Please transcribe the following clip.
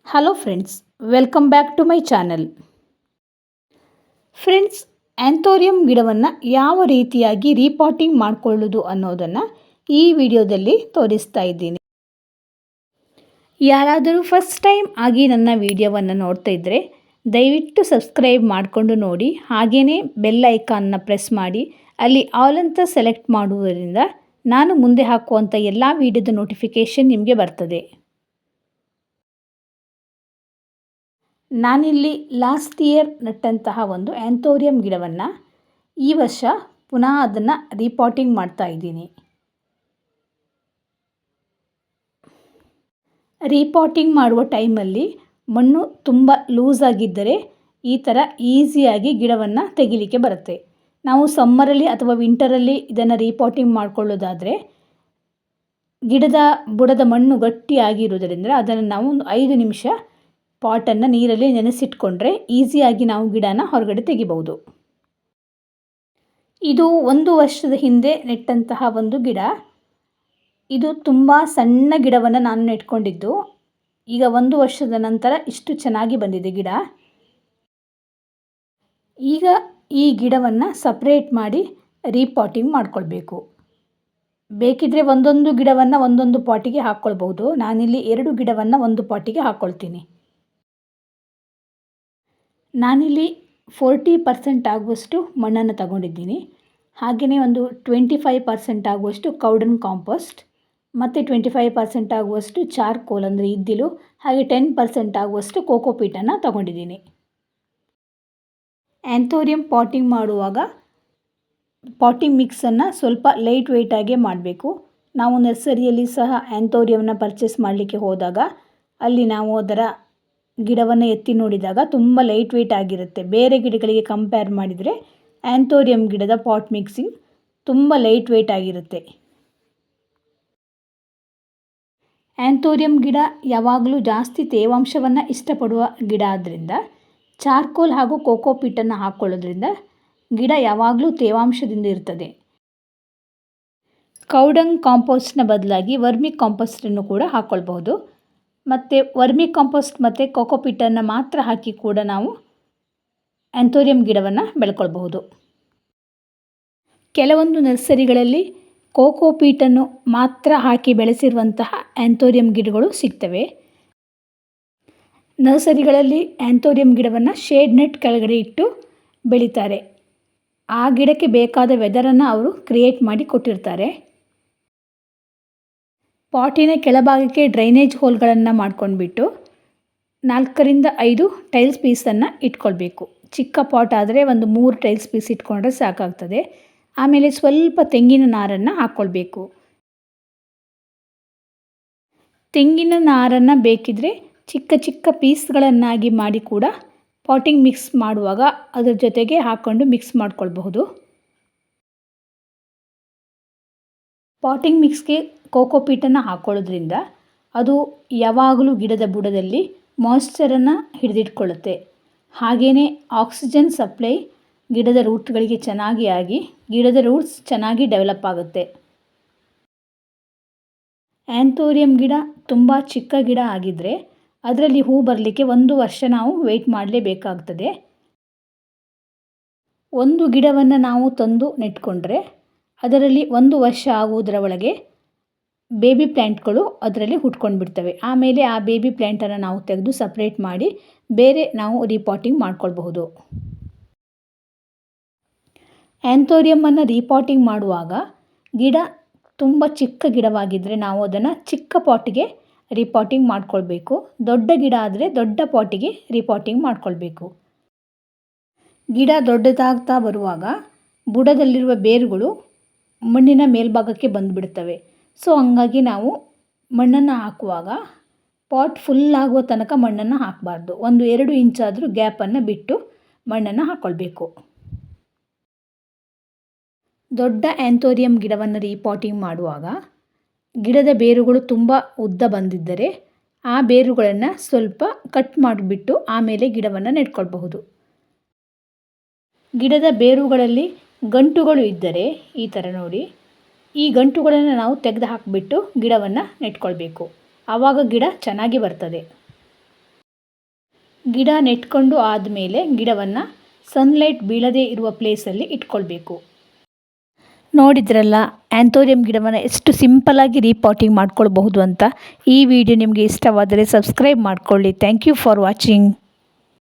Hello friends, welcome back to my channel. Friends, anthurium ಗಿಡವನ್ನು ಯಾವ ರೀತಿಯಾಗಿ ರೀಪಾಟಿಂಗ್ ಮಾಡಿಕೊಳ್ಳೋದು ಅನ್ನೋದನ್ನು ಈ ವಿಡಿಯೋದಲ್ಲಿ ತೋರಿಸ್ತಾ ಇದ್ದೀನಿ. ಯಾರಾದರೂ ಫಸ್ಟ್ ಟೈಮ್ ಆಗಿ ನನ್ನ ವಿಡಿಯೋವನ್ನು ನೋಡ್ತಾ ಇದ್ದರೆ ದಯವಿಟ್ಟು ಸಬ್ಸ್ಕ್ರೈಬ್ ಮಾಡಿಕೊಂಡು ನೋಡಿ. ಹಾಗೆಯೇ ಬೆಲ್ ಐಕಾನ್ನ ಪ್ರೆಸ್ ಮಾಡಿ ಅಲ್ಲಿ ಆಲ್ ಅಂತ ಸೆಲೆಕ್ಟ್ ಮಾಡುವುದರಿಂದ ನಾನು ಮುಂದೆ ಹಾಕುವಂಥ ಎಲ್ಲ ವಿಡಿಯೋದ ನೋಟಿಫಿಕೇಷನ್ ನಿಮಗೆ ಬರ್ತದೆ. ನಾನಿಲ್ಲಿ ಲಾಸ್ಟ್ ಇಯರ್ ನಟ್ಟಂತಹ ಒಂದು ಆ್ಯಂಥೋರಿಯಂ ಗಿಡವನ್ನು ಈ ವರ್ಷ ಪುನಃ ಅದನ್ನು ರೀಪಾಟಿಂಗ್ ಮಾಡ್ತಾ ಇದ್ದೀನಿ. ರೀಪಾಟಿಂಗ್ ಮಾಡುವ ಟೈಮಲ್ಲಿ ಮಣ್ಣು ತುಂಬ ಲೂಸ್ ಆಗಿದ್ದರೆ ಈ ಥರ ಈಸಿಯಾಗಿ ಗಿಡವನ್ನು ತೆಗಿಲಿಕ್ಕೆ ಬರುತ್ತೆ. ನಾವು ಸಮ್ಮರಲ್ಲಿ ಅಥವಾ ವಿಂಟರಲ್ಲಿ ಇದನ್ನು ರೀಪಾಟಿಂಗ್ ಮಾಡಿಕೊಳ್ಳೋದಾದರೆ ಗಿಡದ ಬುಡದ ಮಣ್ಣು ಗಟ್ಟಿಯಾಗಿರುವುದರಿಂದ ಅದನ್ನು ನಾವು ಒಂದು 5 ನಿಮಿಷ ಪಾಟನ್ನು ನೀರಲ್ಲಿ ನೆನೆಸಿಟ್ಕೊಂಡ್ರೆ ಈಸಿಯಾಗಿ ನಾವು ಗಿಡನ ಹೊರಗಡೆ ತೆಗಿಬಹುದು. ಇದು 1 ವರ್ಷದ ಹಿಂದೆ ನೆಟ್ಟಂತಹ ಒಂದು ಗಿಡ. ಇದು ತುಂಬ ಸಣ್ಣ ಗಿಡವನ್ನು ನಾನು ನೆಟ್ಕೊಂಡಿದ್ದು. ಈಗ 1 ವರ್ಷದ ನಂತರ ಇಷ್ಟು ಚೆನ್ನಾಗಿ ಬಂದಿದೆ ಗಿಡ. ಈಗ ಈ ಗಿಡವನ್ನು ಸಪ್ರೇಟ್ ಮಾಡಿ ರೀಪಾಟಿಂಗ್ ಮಾಡಿಕೊಳ್ಬೇಕು. ಬೇಕಿದ್ದರೆ ಒಂದೊಂದು ಗಿಡವನ್ನು ಒಂದೊಂದು ಪಾಟಿಗೆ ಹಾಕ್ಕೊಳ್ಬಹುದು. ನಾನಿಲ್ಲಿ 2 ಗಿಡವನ್ನು ಒಂದು ಪಾಟಿಗೆ ಹಾಕ್ಕೊಳ್ತೀನಿ. ನಾನಿಲ್ಲಿ 40% ಆಗುವಷ್ಟು ಮಣ್ಣನ್ನು ತಗೊಂಡಿದ್ದೀನಿ. ಹಾಗೆಯೇ ಒಂದು 25% ಆಗುವಷ್ಟು ಕೌಡನ್ ಕಾಂಪೋಸ್ಟ್ ಮತ್ತು 25% ಆಗುವಷ್ಟು ಚಾರ್ಕೋಲ್ ಅಂದರೆ ಇದ್ದಿಲು, ಹಾಗೆ 10% ಆಗುವಷ್ಟು ಕೋಕೋಪೀಟನ್ನು ತಗೊಂಡಿದ್ದೀನಿ. ಆ್ಯಂಥೋರಿಯಂ ಪಾಟಿಂಗ್ ಮಾಡುವಾಗ ಪಾಟಿಂಗ್ ಮಿಕ್ಸನ್ನು ಸ್ವಲ್ಪ ಲೈಟ್ ವೆಯ್ಟಾಗೇ ಮಾಡಬೇಕು. ನಾವು ನರ್ಸರಿಯಲ್ಲಿ ಸಹ ಆ್ಯಂಥೋರಿಯಂನ ಪರ್ಚೇಸ್ ಮಾಡಲಿಕ್ಕೆ ಹೋದಾಗ ಅಲ್ಲಿ ನಾವು ಅದರ ಗಿಡವನ್ನು ಎತ್ತಿ ನೋಡಿದಾಗ ತುಂಬ ಲೈಟ್ ವೆಯ್ಟ್ ಆಗಿರುತ್ತೆ. ಬೇರೆ ಗಿಡಗಳಿಗೆ ಕಂಪೇರ್ ಮಾಡಿದರೆ ಆ್ಯಂಥೋರಿಯಂ ಗಿಡದ ಪಾಟ್ ಮಿಕ್ಸಿಂಗ್ ತುಂಬ ಲೈಟ್ ವೆಯ್ಟ್ ಆಗಿರುತ್ತೆ. ಆ್ಯಂಥೋರಿಯಂ ಗಿಡ ಯಾವಾಗಲೂ ಜಾಸ್ತಿ ತೇವಾಂಶವನ್ನು ಇಷ್ಟಪಡುವ ಗಿಡ ಆದ್ದರಿಂದ ಚಾರ್ಕೋಲ್ ಹಾಗೂ ಕೋಕೋಪೀಟನ್ನು ಹಾಕ್ಕೊಳ್ಳೋದ್ರಿಂದ ಗಿಡ ಯಾವಾಗಲೂ ತೇವಾಂಶದಿಂದ ಇರ್ತದೆ. ಕೌಡಂಗ್ ಕಾಂಪೋಸ್ಟ್ನ ಬದಲಾಗಿ ವರ್ಮಿ ಕಾಂಪೋಸ್ಟನ್ನು ಕೂಡ ಹಾಕ್ಕೊಳ್ಬಹುದು. ಮತ್ತು ವರ್ಮಿ ಕಾಂಪೋಸ್ಟ್ ಮತ್ತು ಕೋಕೋಪೀಟನ್ನು ಮಾತ್ರ ಹಾಕಿ ಕೂಡ ನಾವು ಆ್ಯಂಥೋರಿಯಂ ಗಿಡವನ್ನು ಬೆಳ್ಕೊಳ್ಬಹುದು. ಕೆಲವೊಂದು ನರ್ಸರಿಗಳಲ್ಲಿ ಕೋಕೋಪೀಟನ್ನು ಮಾತ್ರ ಹಾಕಿ ಬೆಳೆಸಿರುವಂತಹ ಆ್ಯಂಥೋರಿಯಂ ಗಿಡಗಳು ಸಿಗ್ತವೆ. ನರ್ಸರಿಗಳಲ್ಲಿ ಆ್ಯಂಥೋರಿಯಂ ಗಿಡವನ್ನು ಶೇಡ್ ನೆಟ್ ಕೆಳಗಡೆ ಇಟ್ಟು ಬೆಳೀತಾರೆ. ಆ ಗಿಡಕ್ಕೆ ಬೇಕಾದ ವೆದರನ್ನು ಅವರು ಕ್ರಿಯೇಟ್ ಮಾಡಿ ಕೊಟ್ಟಿರ್ತಾರೆ. ಪಾಟಿನ ಕೆಳಭಾಗಕ್ಕೆ ಡ್ರೈನೇಜ್ ಹೋಲ್ಗಳನ್ನು ಮಾಡ್ಕೊಂಡ್ಬಿಟ್ಟು 4ರಿಂದ 5 ಟೈಲ್ಸ್ ಪೀಸನ್ನು ಇಟ್ಕೊಳ್ಬೇಕು. ಚಿಕ್ಕ ಪಾಟ್ ಆದರೆ ಒಂದು 3 ಟೈಲ್ಸ್ ಪೀಸ್ ಇಟ್ಕೊಂಡ್ರೆ ಸಾಕಾಗ್ತದೆ. ಆಮೇಲೆ ಸ್ವಲ್ಪ ತೆಂಗಿನ ನಾರನ್ನು ಹಾಕ್ಕೊಳ್ಬೇಕು. ತೆಂಗಿನ ನಾರನ್ನು ಬೇಕಿದ್ದರೆ ಚಿಕ್ಕ ಚಿಕ್ಕ ಪೀಸ್ಗಳನ್ನಾಗಿ ಮಾಡಿ ಕೂಡ ಪಾಟಿಂಗ್ ಮಿಕ್ಸ್ ಮಾಡುವಾಗ ಅದ್ರ ಜೊತೆಗೆ ಹಾಕ್ಕೊಂಡು ಮಿಕ್ಸ್ ಮಾಡ್ಕೊಳ್ಬಹುದು. ಪಾಟಿಂಗ್ ಮಿಕ್ಸ್ಗೆ ಕೋಕೋಪೀಟನ್ನು ಹಾಕ್ಕೊಳ್ಳೋದ್ರಿಂದ ಅದು ಯಾವಾಗಲೂ ಗಿಡದ ಬುಡದಲ್ಲಿ ಮಾಯ್ಶ್ಚರನ್ನು ಹಿಡಿದಿಟ್ಕೊಳ್ಳುತ್ತೆ. ಹಾಗೆಯೇ ಆಕ್ಸಿಜನ್ ಸಪ್ಲೈ ಗಿಡದ ರೂಟ್ಗಳಿಗೆ ಚೆನ್ನಾಗಿ ಆಗಿ ಗಿಡದ ರೂಟ್ಸ್ ಚೆನ್ನಾಗಿ ಡೆವಲಪ್ ಆಗುತ್ತೆ. ಆ್ಯಂಥೋರಿಯಂ ಗಿಡ ತುಂಬ ಚಿಕ್ಕ ಗಿಡ ಆಗಿದ್ದರೆ ಅದರಲ್ಲಿ ಹೂ ಬರಲಿಕ್ಕೆ 1 ವರ್ಷ ನಾವು ವೆಯ್ಟ್ ಮಾಡಲೇಬೇಕಾಗ್ತದೆ. ಒಂದು ಗಿಡವನ್ನು ನಾವು ತಂದು ನೆಟ್ಕೊಂಡ್ರೆ ಅದರಲ್ಲಿ 1 ವರ್ಷ ಆಗುವುದರ ಒಳಗೆ ಬೇಬಿ ಪ್ಲ್ಯಾಂಟ್ಗಳು ಅದರಲ್ಲಿ ಹುಟ್ಕೊಂಡು ಬಿಡ್ತವೆ. ಆಮೇಲೆ ಆ ಬೇಬಿ ಪ್ಲ್ಯಾಂಟನ್ನು ನಾವು ತೆಗೆದು ಸಪ್ರೇಟ್ ಮಾಡಿ ಬೇರೆ ನಾವು ರೀಪಾಟಿಂಗ್ ಮಾಡ್ಕೊಳ್ಬಹುದು. ಆ್ಯಂಥೋರಿಯಮನ್ನು ರೀಪಾಟಿಂಗ್ ಮಾಡುವಾಗ ಗಿಡ ತುಂಬ ಚಿಕ್ಕ ಗಿಡವಾಗಿದ್ದರೆ ನಾವು ಅದನ್ನು ಚಿಕ್ಕ ಪಾಟಿಗೆ ರೀಪಾಟಿಂಗ್ ಮಾಡ್ಕೊಳ್ಬೇಕು. ದೊಡ್ಡ ಗಿಡ ಆದರೆ ದೊಡ್ಡ ಪಾಟಿಗೆ ರೀಪಾಟಿಂಗ್ ಮಾಡ್ಕೊಳ್ಬೇಕು. ಗಿಡ ದೊಡ್ಡದಾಗ್ತಾ ಬರುವಾಗ ಬುಡದಲ್ಲಿರುವ ಬೇರುಗಳು ಮಣ್ಣಿನ ಮೇಲ್ಭಾಗಕ್ಕೆ ಬಂದುಬಿಡ್ತವೆ. ಸೊ ಹಂಗಾಗಿ ನಾವು ಮಣ್ಣನ್ನು ಹಾಕುವಾಗ ಪಾಟ್ ಫುಲ್ ಆಗುವ ತನಕ ಮಣ್ಣನ್ನು ಹಾಕಬಾರ್ದು. 1-2 ಇಂಚಾದರೂ ಗ್ಯಾಪನ್ನು ಬಿಟ್ಟು ಮಣ್ಣನ್ನು ಹಾಕ್ಕೊಳ್ಬೇಕು. ದೊಡ್ಡ ಆ್ಯಂಥೋರಿಯಂ ಗಿಡವನ್ನು ರೀಪಾಟಿಂಗ್ ಮಾಡುವಾಗ ಗಿಡದ ಬೇರುಗಳು ತುಂಬ ಉದ್ದ ಬಂದಿದ್ದರೆ ಆ ಬೇರುಗಳನ್ನು ಸ್ವಲ್ಪ ಕಟ್ ಮಾಡಿಬಿಟ್ಟು ಆಮೇಲೆ ಗಿಡವನ್ನು ನೆಟ್ಕೊಳ್ಬಹುದು. ಗಿಡದ ಬೇರುಗಳಲ್ಲಿ ಗಂಟುಗಳು ಇದ್ದರೆ ಈ ಥರ ನೋಡಿ, ಈ ಗಂಟುಗಳನ್ನು ನಾವು ತೆಗೆದು ಹಾಕಿಬಿಟ್ಟು ಗಿಡವನ್ನು ನೆಟ್ಕೊಳ್ಬೇಕು. ಆವಾಗ ಗಿಡ ಚೆನ್ನಾಗಿ ಬರ್ತದೆ. ಗಿಡ ನೆಟ್ಕೊಂಡು ಆದಮೇಲೆ ಗಿಡವನ್ನು ಸನ್ಲೈಟ್ ಬೀಳದೇ ಇರುವ ಪ್ಲೇಸಲ್ಲಿ ಇಟ್ಕೊಳ್ಬೇಕು. ನೋಡಿದ್ರಲ್ಲ ಆ್ಯಂಥೋರಿಯಂ ಗಿಡವನ್ನು ಎಷ್ಟು ಸಿಂಪಲ್ಲಾಗಿ ರೀಪಾಟಿಂಗ್ ಮಾಡ್ಕೊಳ್ಬಹುದು ಅಂತ. ಈ ವಿಡಿಯೋ ನಿಮಗೆ ಇಷ್ಟವಾದರೆ ಸಬ್ಸ್ಕ್ರೈಬ್ ಮಾಡ್ಕೊಳ್ಳಿ. Thank you for watching.